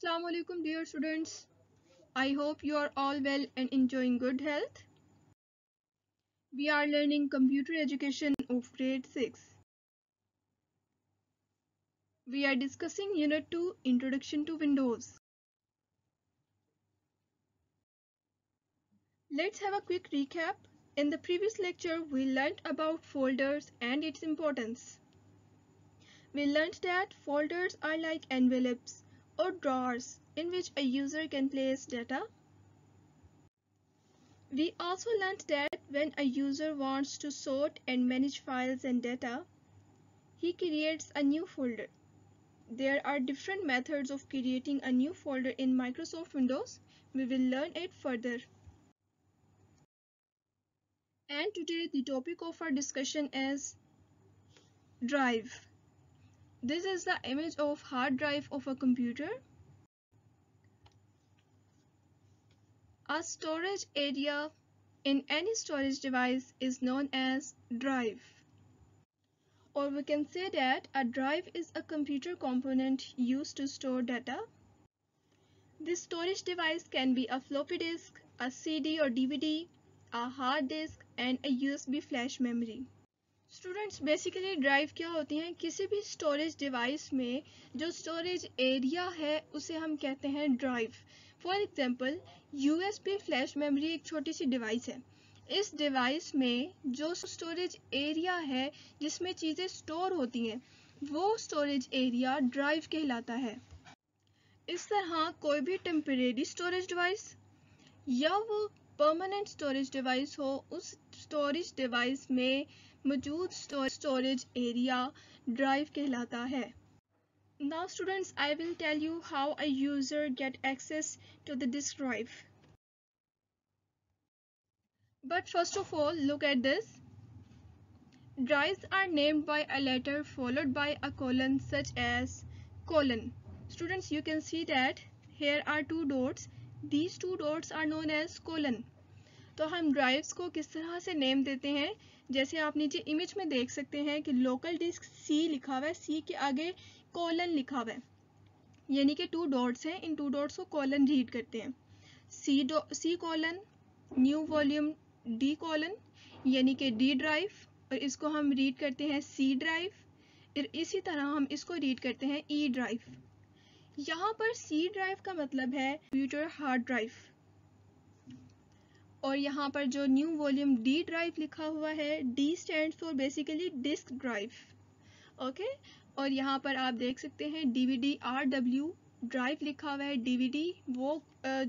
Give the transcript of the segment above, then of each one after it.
Assalamu alaikum dear students. I hope you are all well and enjoying good health. We are learning computer education of grade 6. We are discussing Unit 2 Introduction to Windows. Let's have a quick recap. In the previous lecture, we learned about folders and its importance. We learned that folders are like envelopes or drawers in which a user can place data. We also learned that when a user wants to sort and manage files and data, he creates a new folder. There are different methods of creating a new folder in Microsoft Windows. We will learn it further. And today the topic of our discussion is drive. This is the image of hard drive of a computer. A storage area in any storage device is known as drive. Or we can say that a drive is a computer component used to store data. This storage device can be a floppy disk, a CD or DVD, a hard disk and a USB flash memory. Students basically drive क्या होती हैं? किसी भी storage device में जो storage area है उसे हम कहते हैं drive. For example USB flash memory एक छोटी सी डिवाइस है. इस डिवाइस में जो स्टोरेज एरिया है जिसमें चीज़ें स्टोर होती हैं वो स्टोरेज एरिया ड्राइव कहलाता है. इस तरह कोई भी टेम्परेरी स्टोरेज डिवाइस या वो परमानेंट स्टोरेज डिवाइस हो, उस स्टोरेज डिवाइस में मौजूद स्टोरेज एरिया ड्राइव कहलाता है. Now students, I will tell you how a user get access to the disk drive. But first of all, look at this. Drives are named by a letter followed by a colon such as colon. Students, you can see that here are two dots. These two dots are known as colon. तो हम drives को किस तरह से name देते हैं? जैसे आप नीचे इमेज में देख सकते हैं कि लोकल डिस्क C लिखा हुआ है, C के आगे कोलन लिखा हुआ है, यानी कि टू डॉट्स हैं. इन टू डॉट्स को कोलन रीड करते हैं. C colon new volume D colon यानी कि D ड्राइव, और इसको हम रीड करते हैं C ड्राइव. और इसी तरह हम इसको रीड करते हैं E ड्राइव. यहाँ पर C ड्राइव का मतलब है कंप्यूटर हार्ड ड्राइव, और यहाँ पर जो न्यू वॉल्यूम D ड्राइव लिखा हुआ है, D stands for basically disk drive. Okay, और यहाँ पर आप देख सकते हैं DVD RW ड्राइव लिखा हुआ है. DVD वो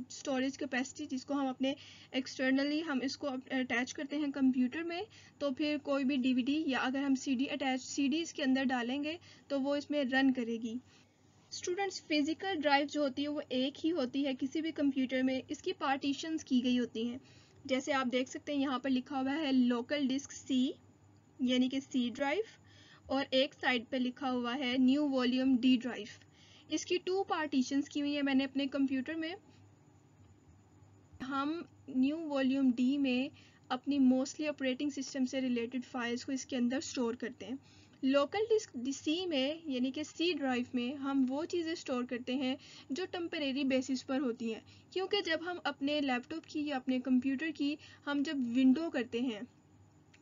स्टोरेज कैपेसिटी जिसको हम अपने एक्सटर्नली हम इसको अटैच करते हैं कंप्यूटर में, तो फिर कोई भी DVD या अगर हम CD इसके अंदर डालेंगे तो वो इसमें रन करेगी. स्टूडेंट्स, फिजिकल ड्राइव जो होती है वो एक ही होती है किसी भी कंप्यूटर में. इसकी पार्टीशंस की गई होती हैं. जैसे आप देख सकते हैं यहाँ पर लिखा हुआ है लोकल डिस्क C यानी कि C ड्राइव, और एक साइड पे लिखा हुआ है न्यू वॉल्यूम D ड्राइव. इसकी टू पार्टीशंस की हुई है मैंने अपने कंप्यूटर में. हम न्यू वॉल्यूम D में अपनी मोस्टली ऑपरेटिंग सिस्टम से रिलेटेड फाइल्स को इसके अंदर स्टोर करते हैं. लोकल डिस्क C में यानी कि C ड्राइव में हम वो चीज़ें स्टोर करते हैं जो टेम्परेरी बेसिस पर होती हैं, क्योंकि जब हम अपने लैपटॉप की या अपने कंप्यूटर की हम जब विंडो करते हैं,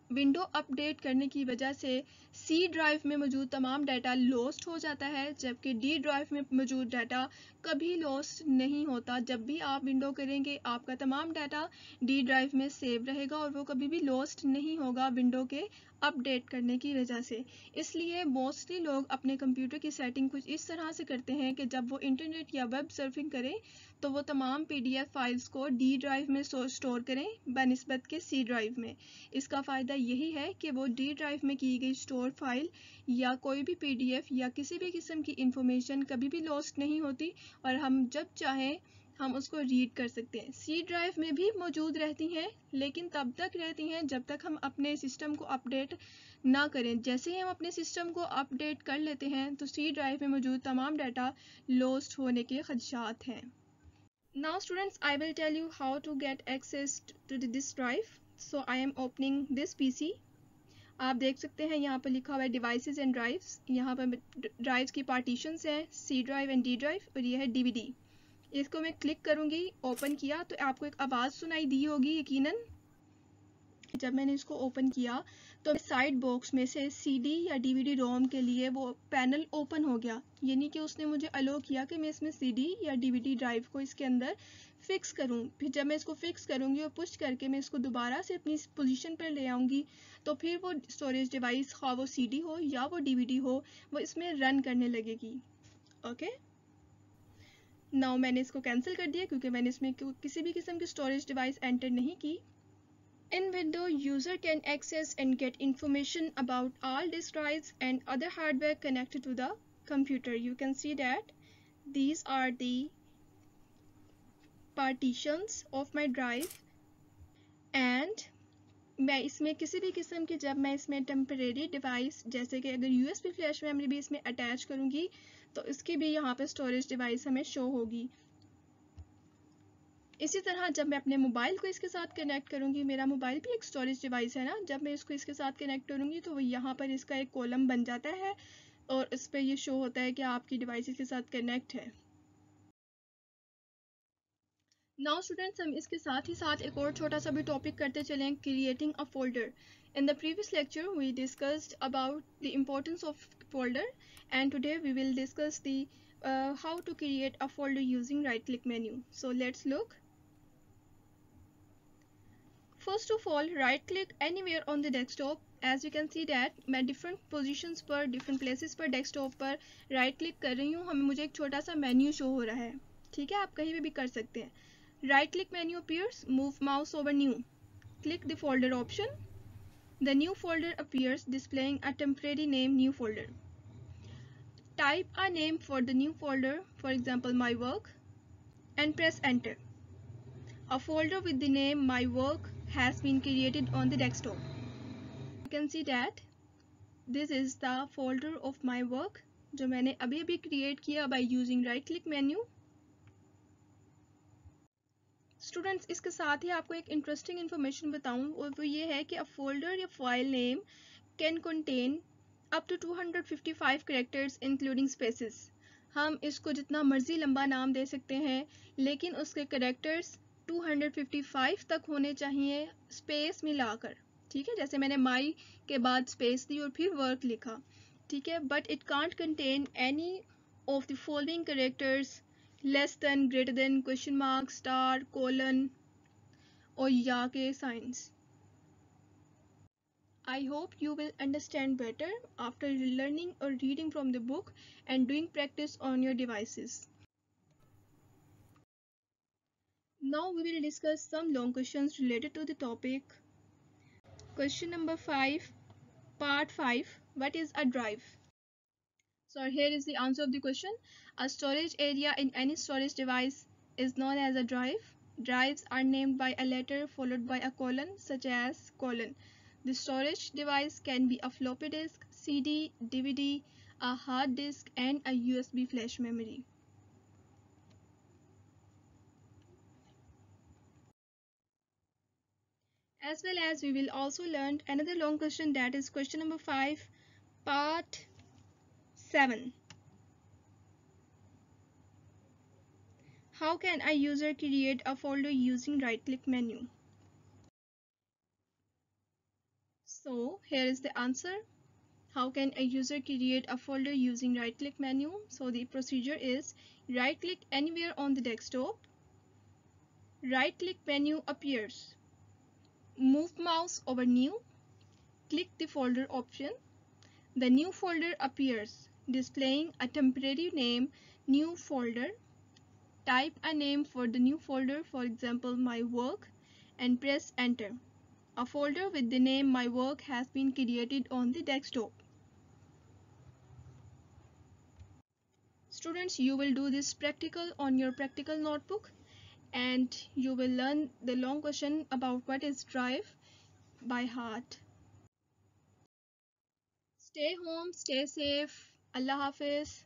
विंडो अपडेट करने की वजह से C ड्राइव में मौजूद तमाम डाटा लॉस्ट हो जाता है, जबकि D ड्राइव में मौजूद डाटा कभी लॉस्ट नहीं होता. जब भी आप विंडो करेंगे आपका तमाम डाटा D ड्राइव में सेव रहेगा और वो कभी भी लॉस्ट नहीं होगा विंडो के अपडेट करने की वजह से. इसलिए मोस्टली लोग अपने कंप्यूटर की सेटिंग कुछ इस तरह से करते हैं कि जब वो इंटरनेट या वेब सर्फिंग करें तो वो तमाम PDF फाइल्स को D ड्राइव में स्टोर करें बनिस्बत के C ड्राइव में. इसका फ़ायदा यही है कि वो D ड्राइव में की गई स्टोर फाइल या कोई भी PDF या किसी भी किस्म की इंफॉर्मेशन कभी भी लॉस्ट नहीं होती और हम जब चाहें हम उसको रीड कर सकते हैं. C ड्राइव में भी मौजूद रहती हैं, लेकिन तब तक रहती हैं जब तक हम अपने सिस्टम को अपडेट ना करें. जैसे ही हम अपने सिस्टम को अपडेट कर लेते हैं तो C ड्राइव में मौजूद तमाम डाटा लॉस्ट होने के खदशात हैं. Now students, I will tell you how to get access to the disk drive. So I am opening this PC. आप देख सकते हैं यहाँ पर लिखा हुआ है डिवाइसेस एंड ड्राइव्स. यहाँ पर ड्राइव्स की पार्टीशंस हैं C drive and D drive, और ये है DVD. इसको मैं क्लिक करूँगी, ओपन किया तो आपको एक आवाज़ सुनाई दी होगी यकीनन। जब मैंने इसको ओपन किया तो साइड बॉक्स में से सीडी या डीवीडी रोम के लिए वो पैनल ओपन हो गया, यानी कि उसने मुझे अलो किया कि मैं इसमें सीडी या डीवीडी ड्राइव को इसके अंदर फिक्स करूं। फिर जब मैं इसको फिक्स करूंगी और पुश करके मैं इसको दोबारा से अपनी पोजीशन पर ले आऊंगी तो फिर वो स्टोरेज डिवाइस, खा वो सीडी हो या वो डीवीडी हो, वो इसमें रन करने लगेगी। ओके, नाउ मैंने इसको कैंसिल कर दिया क्योंकि मैंने इसमें किसी भी किस्म की स्टोरेज डिवाइस एंटर नहीं की। In Windows, user can access and get information about all disk drives and other hardware connected to the computer. You can see that these are the partitions of my drive and मैं इसमें किसी भी किस्म की, जब मैं इसमें temporary device जैसे कि अगर यूएसबी फ्लैश मेमोरी भी इसमें अटैच करूँगी तो इसकी भी यहाँ पे स्टोरेज डिवाइस हमें शो होगी। इसी तरह जब मैं अपने मोबाइल को इसके साथ कनेक्ट करूँगी, मेरा मोबाइल भी एक स्टोरेज डिवाइस है ना, जब मैं इसको इसके साथ कनेक्ट करूँगी तो यहाँ पर इसका एक कॉलम बन जाता है और इस पर ये शो होता है कि आपकी डिवाइस इसके साथ कनेक्ट है। नाउ स्टूडेंट्स, हम इसके साथ ही साथ एक और छोटा सा भी टॉपिक करते चलें, creating a folder. In the previous lecture we discussed about the importance of folder and today we will discuss the how to create a folder using right click menu. So let's look. First of all, right click anywhere on the desktop. As you can see that मैं different positions पर, different places पर desktop पर right click कर रही हूँ, हमें मुझे एक छोटा सा menu show हो रहा है। ठीक है, आप कहीं भी कर सकते हैं। Right click menu appears, move mouse over new, click the folder option. The new folder appears, displaying a temporary name, new folder. Type a name for the new folder, for example my work, and press enter. A folder with the name my work has been created on the desktop. You can see that this is the folder of my work जो मैंने अभी अभी create किया by using right click menu. Students, इसके साथ ही आपको एक interesting information बताऊं, और वो ये है कि a folder या file name can contain up to 255 characters including spaces. हम इसको जितना मर्जी लंबा नाम दे सकते हैं, लेकिन उसके characters 255 तक होने चाहिए स्पेस मिलाकर। ठीक है, जैसे मैंने माई के बाद स्पेस दी और फिर वर्क लिखा। ठीक है, but it can't contain any of the following characters less than, greater than, question mark, star, colon और या के science. I hope you will understand better after learning or reading from the book and doing practice on your devices. Now we will discuss some long questions related to the topic. Question number 5, part 5. What is a drive? So here is the answer of the question. A storage area in any storage device is known as a drive. Drives are named by a letter followed by a colon, such as colon. The storage device can be a floppy disk, CD, DVD, a hard disk, and a USB flash memory. As well as we will also learn another long question, that is question number 5, part 7. How can a user create a folder using right click menu? So here is the answer. How can a user create a folder using right click menu? So the procedure is right click anywhere on the desktop, right click menu appears, move mouse over new, click the folder option. The new folder appears, displaying a temporary name, new folder. Type a name for the new folder, for example my work, and press enter. A folder with the name my work has been created on the desktop. Students, you will do this practical on your practical notebook and you will learn the long question about what is drive by heart. Stay home, stay safe. Allah Hafiz.